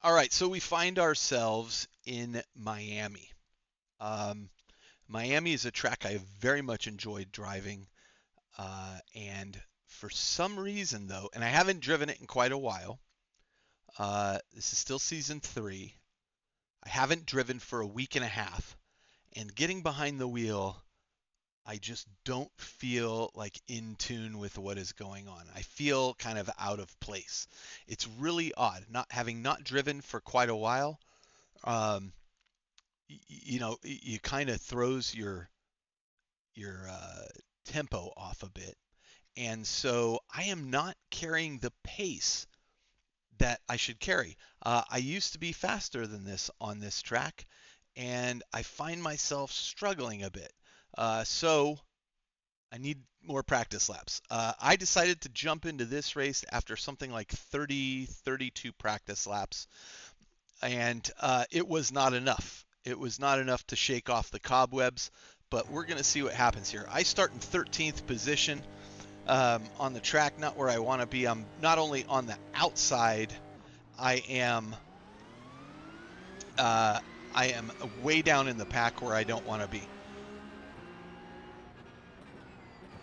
All right, so we find ourselves in Miami. Um, Miami is a track I very much enjoyed driving, and for some reason, though, and I haven't driven it in quite a while. This is still season 3. I haven't driven for a week and a half, and getting behind the wheel, I just don't feel like in tune with what is going on. I feel kind of out of place. It's really odd, not driven for quite a while. Um, you kind of throws your tempo off a bit, and so I am not carrying the pace that I should carry. I used to be faster than this on this track, and I find myself struggling a bit. So I need more practice laps. I decided to jump into this race after something like 30, 32 practice laps, and it was not enough. It was not enough to shake off the cobwebs, but we're going to see what happens here. I start in 13th position on the track, not where I want to be. I'm not only on the outside, I am uh, I am way down in the pack where I don't want to be.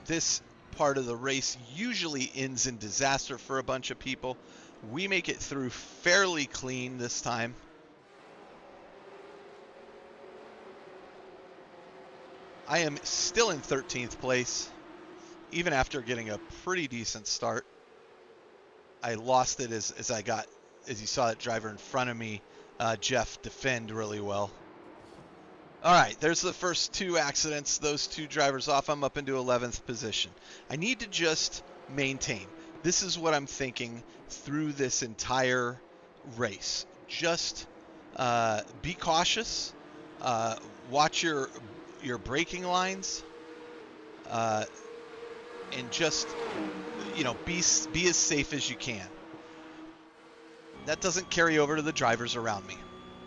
This part of the race usually ends in disaster for a bunch of people. We make it through fairly clean this time. I am still in 13th place, even after getting a pretty decent start. I lost it as you saw that driver in front of me, Jeff, defend really well. All right, there's the first 2 accidents. Those 2 drivers off. I'm up into 11th position. I need to just maintain. This is what I'm thinking through this entire race. Just be cautious. Uh, watch your braking lines, uh, and just be as safe as you can. That doesn't carry over to the drivers around me.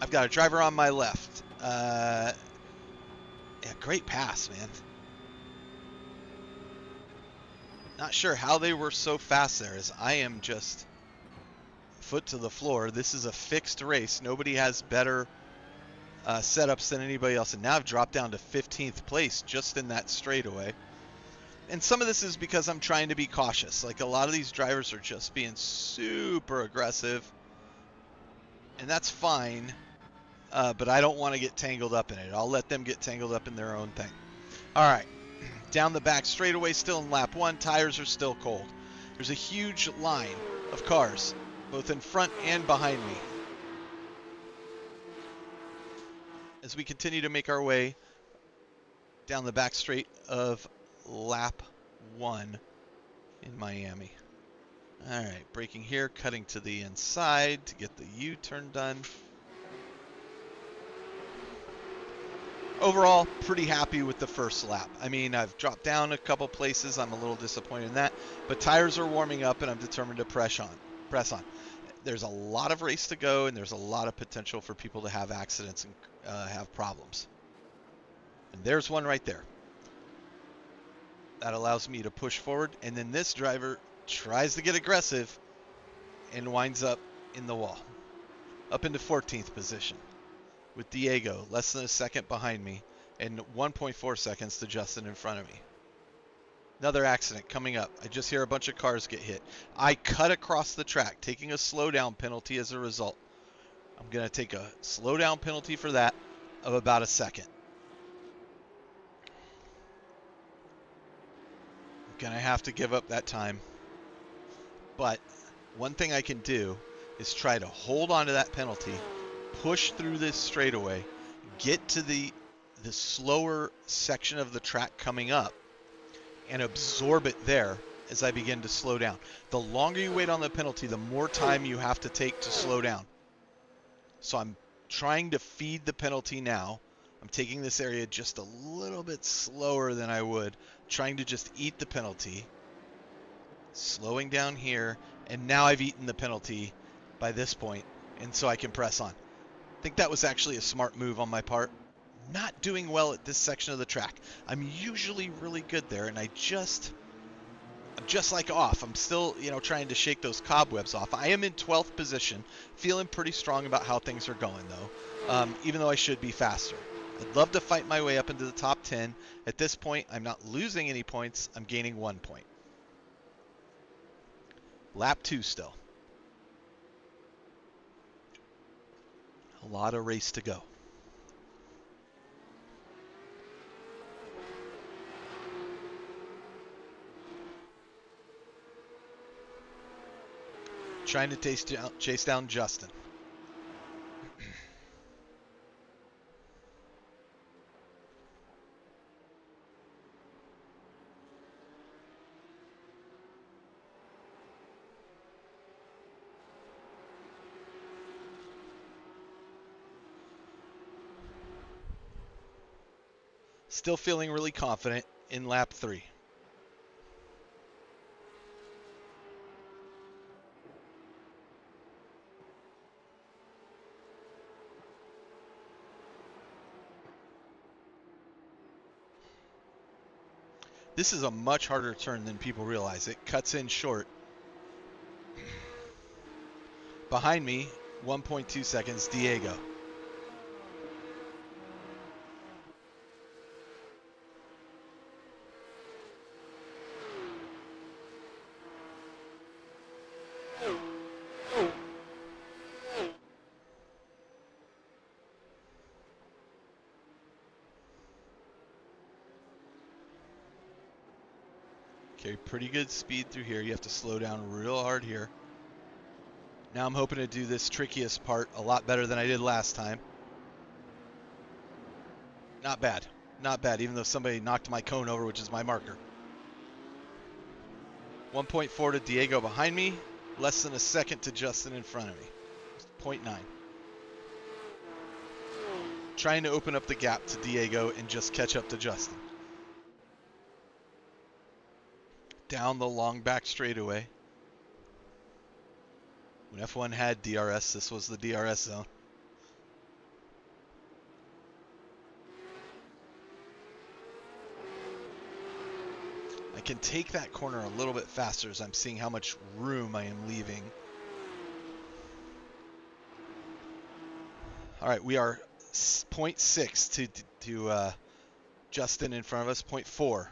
I've got a driver on my left. Yeah, great pass, man. Not sure how they were so fast there, as I am just foot to the floor. This is a fixed race. Nobody has better setups than anybody else. And now I've dropped down to 15th place just in that straightaway. And some of this is because I'm trying to be cautious. Like, a lot of these drivers are just being super aggressive. And that's fine. But I don't want to get tangled up in it. I'll let them get tangled up in their own thing. All right. Down the back straightaway, still in lap 1. Tires are still cold. There's a huge line of cars, both in front and behind me. As we continue to make our way down the back straight of lap 1 in Miami. All right, braking here, cutting to the inside to get the U-turn done. Overall, pretty happy with the first lap. I mean, I've dropped down a couple places. I'm a little disappointed in that, but tires are warming up, and I'm determined to press on. There's a lot of race to go, and there's a lot of potential for people to have accidents and have problems. And there's one right there. That allows me to push forward, and then this driver tries to get aggressive and winds up in the wall. Up into 14th position with Diego, less than a second behind me, and 1.4 seconds to Justin in front of me. Another accident coming up. I just hear a bunch of cars get hit. I cut across the track, taking a slowdown penalty as a result. I'm going to take a slowdown penalty for that of about a second. I'm going to have to give up that time. But one thing I can do is try to hold on to that penalty, push through this straightaway, get to the slower section of the track coming up, and absorb it there as I begin to slow down. The longer you wait on the penalty, the more time you have to take to slow down. So I'm trying to feed the penalty now. I'm taking this area just a little bit slower than I would, trying to just eat the penalty, slowing down here, and now I've eaten the penalty by this point, and so I can press on. I think that was actually a smart move on my part. Not doing well at this section of the track. I'm usually really good there, and I just I'm just like off. I'm still, trying to shake those cobwebs off. I am in 12th position, feeling pretty strong about how things are going, though, even though I should be faster. I'd love to fight my way up into the top 10. At this point, I'm not losing any points. I'm gaining 1 point. Lap 2 still. A lot of race to go. Trying to chase down Justin. Still feeling really confident in lap 3. This is a much harder turn than people realize. It cuts in short. Behind me, 1.2 seconds, Diego. Okay, pretty good speed through here. You have to slow down real hard here. Now I'm hoping to do this trickiest part a lot better than I did last time. Not bad. Not bad, even though somebody knocked my cone over, which is my marker. 1.4 to Diego behind me. Less than a second to Justin in front of me. 0.9. Trying to open up the gap to Diego and just catch up to Justin. Down the long back straightaway. When F1 had DRS, this was the DRS zone. I can take that corner a little bit faster as I'm seeing how much room I am leaving. All right, we are 0.6 to Justin in front of us, 0.4.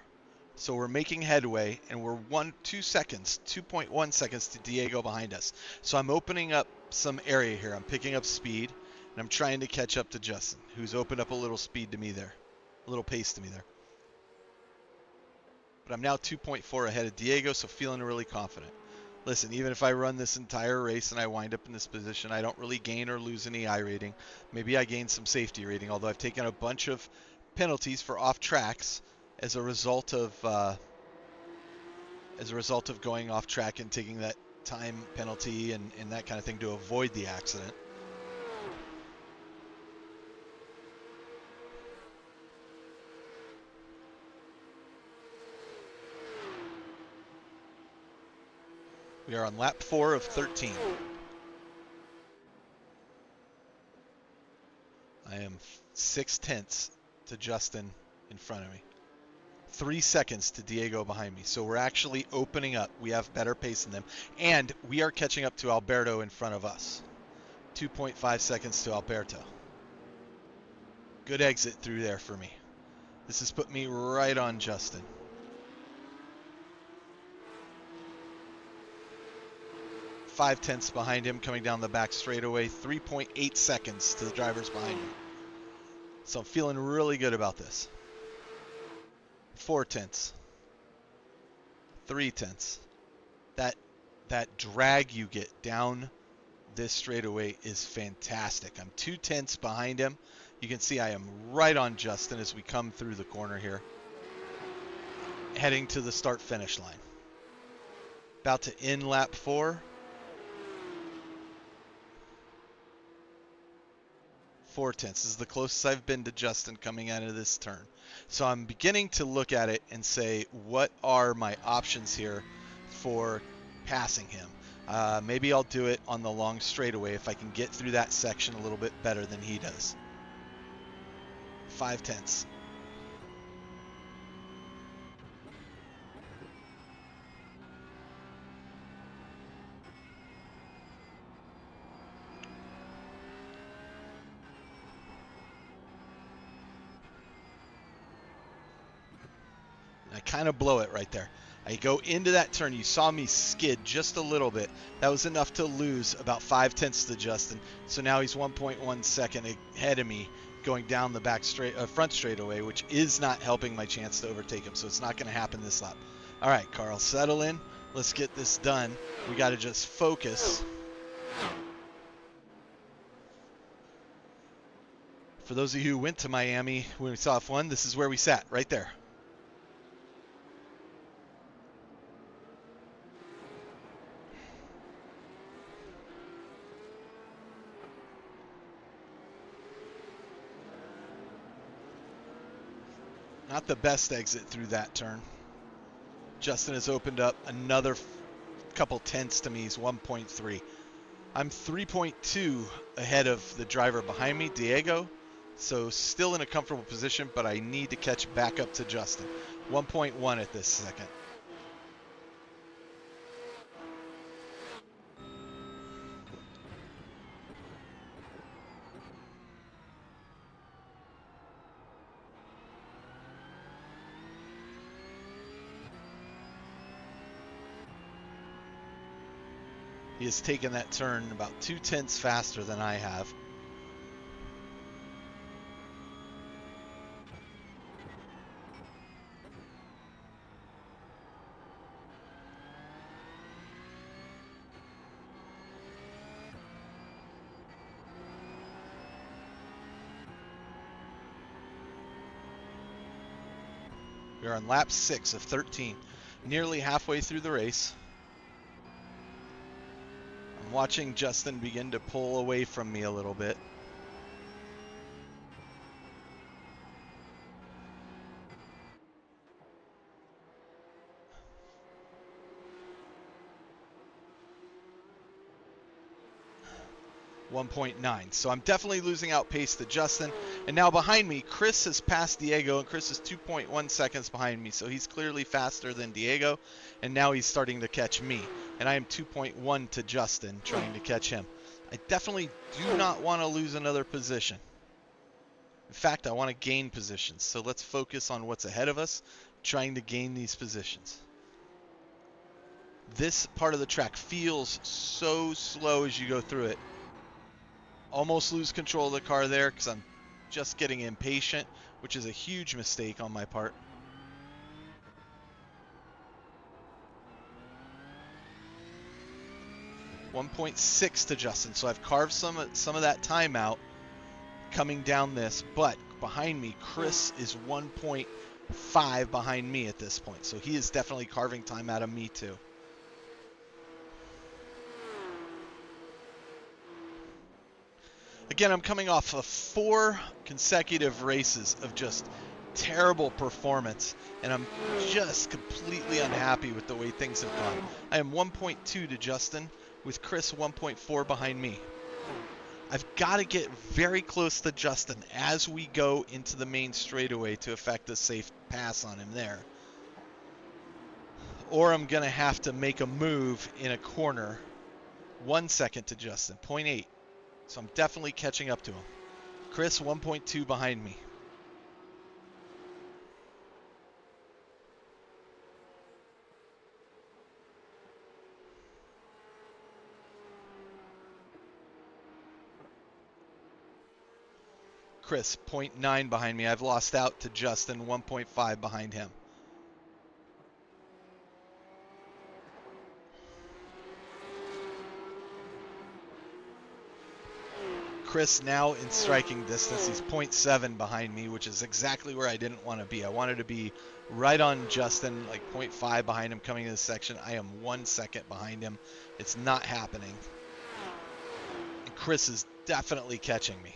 So we're making headway, and we're 2 seconds, 2.1 seconds to Diego behind us. So I'm opening up some area here. I'm picking up speed, and I'm trying to catch up to Justin, who's opened up a little speed to me there, a little pace to me there. But I'm now 2.4 ahead of Diego, so feeling really confident. Listen, even if I run this entire race and I wind up in this position, I don't really gain or lose any I rating. Maybe I gain some safety rating, although I've taken a bunch of penalties for off tracks as a result of going off track and taking that time penalty and that kind of thing to avoid the accident. We are on lap 4 of 13. I am 0.6 to Justin in front of me. 3 seconds to Diego behind me. So we're actually opening up. We have better pace than them. And we are catching up to Alberto in front of us. 2.5 seconds to Alberto. Good exit through there for me. This has put me right on Justin. 0.5 behind him coming down the back straightaway. 3.8 seconds to the drivers behind me. So I'm feeling really good about this. 0.4. 0.3. That drag you get down this straightaway is fantastic. I'm 0.2 behind him. You can see I am right on Justin as we come through the corner here. Heading to the start-finish line. About to end lap 4. 0.4. This is the closest I've been to Justin coming out of this turn. So I'm beginning to look at it and say, what are my options here for passing him? Maybe I'll do it on the long straightaway if I can get through that section a little bit better than he does. 0.5. I kind of blow it right there. I go into that turn. You saw me skid just a little bit. That was enough to lose about 5/10 to Justin. So now he's 1.1 second ahead of me going down the front straightaway, which is not helping my chance to overtake him. So it's not going to happen this lap. All right, Carl, settle in. Let's get this done. We got to just focus. For those of you who went to Miami when we saw F1, this is where we sat, right there. Not the best exit through that turn. Justin has opened up another couple tenths to me. He's 1.3. I'm 3.2 ahead of the driver behind me, Diego. So still in a comfortable position, but I need to catch back up to Justin. 1.1 at this second. He has taken that turn about 2 tenths faster than I have. We're on lap 6 of 13, nearly halfway through the race. I'm watching Justin begin to pull away from me a little bit. .9. So I'm definitely losing out pace to Justin. And now behind me, Chris has passed Diego, and Chris is 2.1 seconds behind me. So he's clearly faster than Diego, and now he's starting to catch me. And I am 2.1 to Justin, trying to catch him. I definitely do not want to lose another position. In fact, I want to gain positions. So let's focus on what's ahead of us, trying to gain these positions. This part of the track feels so slow as you go through it. Almost lose control of the car there because I'm just getting impatient, which is a huge mistake on my part. .6 to Justin, so I've carved some of that time out coming down this, but behind me, Chris is 1.5 behind me at this point, so he is definitely carving time out of me too. Again, I'm coming off of 4 consecutive races of just terrible performance, and I'm just completely unhappy with the way things have gone. I am 1.2 to Justin, with Chris 1.4 behind me. I've got to get very close to Justin as we go into the main straightaway to effect a safe pass on him there. Or I'm going to have to make a move in a corner. 1 second to Justin, 0.8. So I'm definitely catching up to him. Chris, 1.2 behind me. Chris, 0.9 behind me. I've lost out to Justin, 1.5 behind him. Chris now in striking distance. He's 0.7 behind me, which is exactly where I didn't want to be. I wanted to be right on Justin, like 0.5 behind him coming in this section. I am 1 second behind him. It's not happening. And Chris is definitely catching me.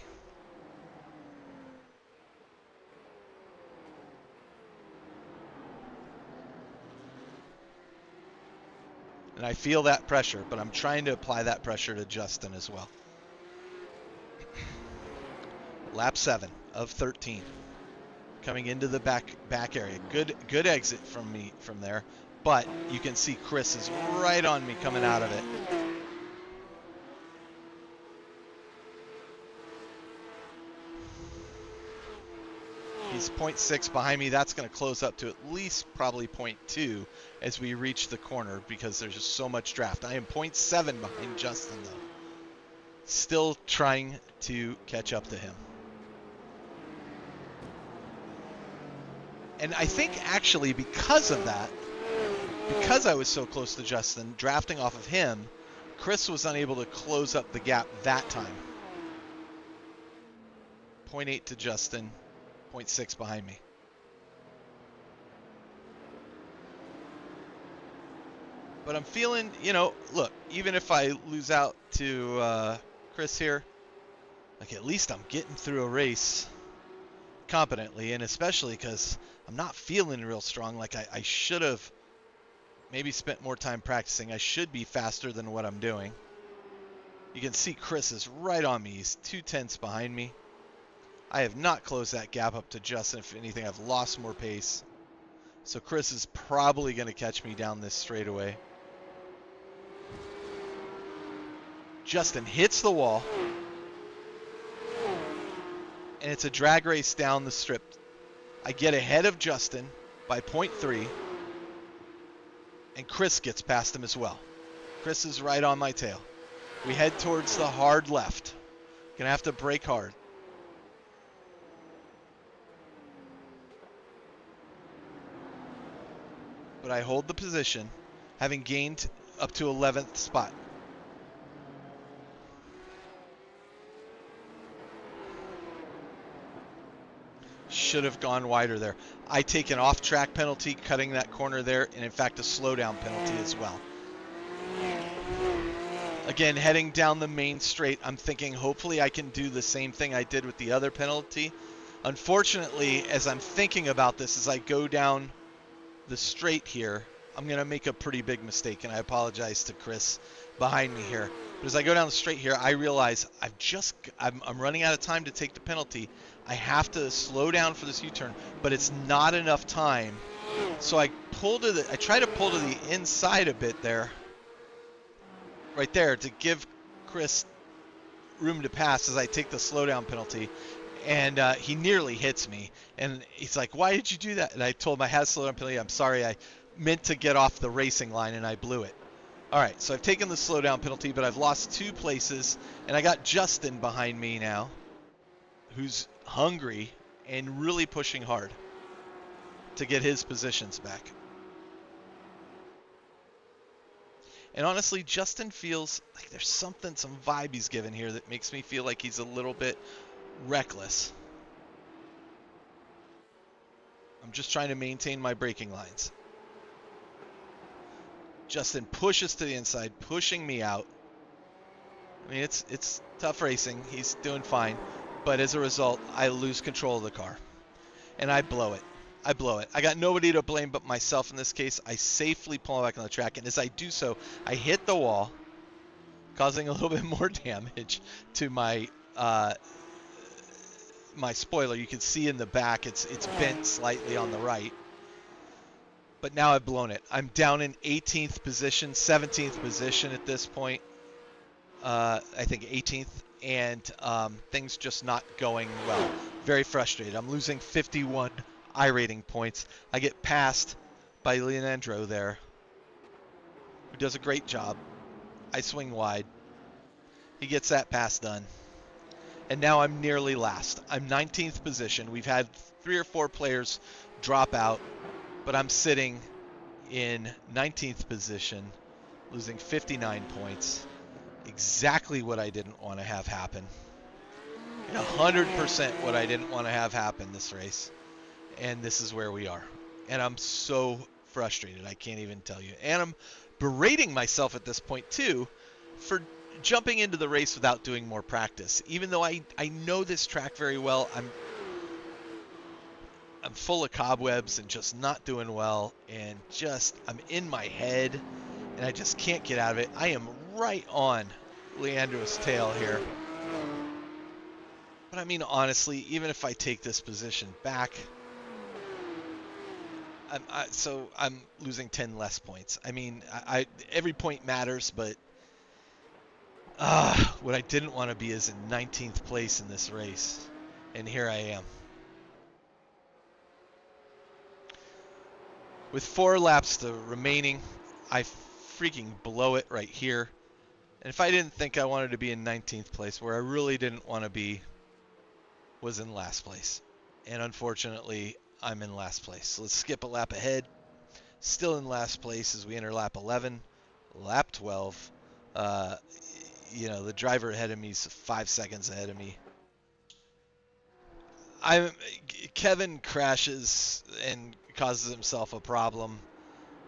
And I feel that pressure, but I'm trying to apply that pressure to Justin as well. Lap 7 of 13. Coming into the back area. Good exit from me from there. But you can see Chris is right on me coming out of it. He's 0.6 behind me. That's going to close up to at least probably 0.2 as we reach the corner because there's just so much draft. I am 0.7 behind Justin, though. Still trying to catch up to him. And I think actually because of that, because I was so close to Justin, drafting off of him, Chris was unable to close up the gap that time. 0.8 to Justin, 0.6 behind me. But I'm feeling, you know, look, even if I lose out to Chris here, like at least I'm getting through a race competently, and especially because I'm not feeling real strong. Like I should have maybe spent more time practicing. I should be faster than what I'm doing. You can see Chris is right on me. He's 2/10 behind me. I have not closed that gap up to Justin. If anything, I've lost more pace. So Chris is probably going to catch me down this straightaway. Justin hits the wall. And it's a drag race down the strip. I get ahead of Justin by 0.3. And Chris gets past him as well. Chris is right on my tail. We head towards the hard left. Gonna have to brake hard. But I hold the position, having gained up to 11th spot. Should have gone wider there. I take an off-track penalty, cutting that corner there, and in fact a slowdown penalty as well. Again, heading down the main straight, I'm thinking hopefully I can do the same thing I did with the other penalty. Unfortunately, as I'm thinking about this, as I go down the straight here, I'm going to make a pretty big mistake, and I apologize to Chris behind me here. But as I go down the straight here, I realize I'm running out of time to take the penalty. I have to slow down for this U-turn, but it's not enough time. So I try to pull to the inside a bit there, right there, to give Chris room to pass as I take the slowdown penalty. And he nearly hits me. And he's like, why did you do that? And I told him I had a slowdown penalty. I'm sorry, I meant to get off the racing line and I blew it. All right, so I've taken the slowdown penalty, but I've lost 2 places. And I got Justin behind me now, who's hungry and really pushing hard to get his positions back. And honestly, Justin feels like there's some vibe he's given here that makes me feel like he's a little bit reckless. I'm just trying to maintain my braking lines. Justin pushes to the inside, pushing me out. I mean, it's tough racing. He's doing fine. But as a result, I lose control of the car. And I blow it. I got nobody to blame but myself in this case. I safely pull back on the track. And as I do so, I hit the wall, causing a little bit more damage to my my spoiler. You can see in the back it's bent slightly on the right. But now I've blown it. I'm down in 18th position, 17th position at this point. I think 18th, and things just not going well. Very frustrated. I'm losing 51 iRating points. I get passed by Leandro there, who does a great job. I swing wide. He gets that pass done. And now I'm nearly last. I'm 19th position. We've had 3 or 4 players drop out, but I'm sitting in 19th position, losing 59 points. Exactly what I didn't want to have happen. And 100% what I didn't want to have happen this race. And this is where we are. And I'm so frustrated. I can't even tell you. And I'm berating myself at this point, too, for jumping into the race without doing more practice. Even though I know this track very well, I'm full of cobwebs and just not doing well. And just, I'm in my head. And I just can't get out of it. I am right on Leandro's tail here. But I mean, honestly, even if I take this position back, I'm losing 10 less points. I mean, every point matters, but what I didn't want to be is in 19th place in this race. And here I am. With 4 laps remaining, I freaking blow it right here. And if I didn't think I wanted to be in 19th place, where I really didn't want to be was in last place. And unfortunately, I'm in last place. So let's skip a lap ahead. Still in last place as we enter lap 11. Lap 12. The driver ahead of me is 5 seconds ahead of me. Kevin crashes and causes himself a problem.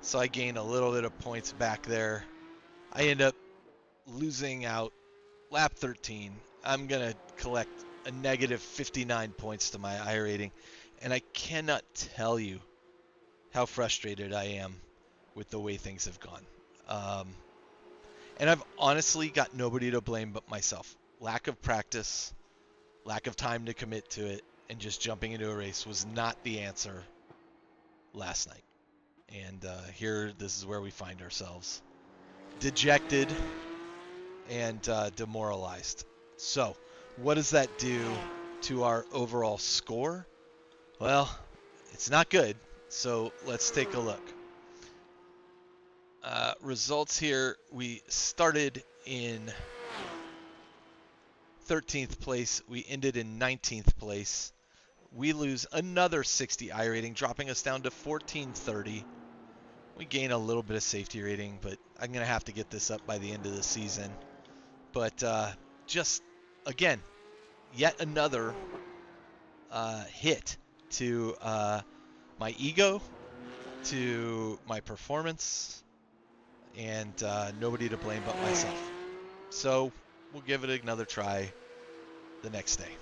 So I gain a little bit of points back there. I end up losing out lap 13. I'm going to collect a negative 59 points to my I rating. And I cannot tell you how frustrated I am with the way things have gone. And I've honestly got nobody to blame but myself. Lack of practice, lack of time to commit to it, and just jumping into a race was not the answer last night. And here, this is where we find ourselves. Dejected and demoralized. So, what does that do to our overall score? Well, it's not good. So, let's take a look. Results here, we started in 13th place. We ended in 19th place. We lose another 60 I rating, dropping us down to 1430. We gain a little bit of safety rating, but I'm going to have to get this up by the end of the season. But just, again, yet another hit to my ego, to my performance, and nobody to blame but myself. So we'll give it another try the next day.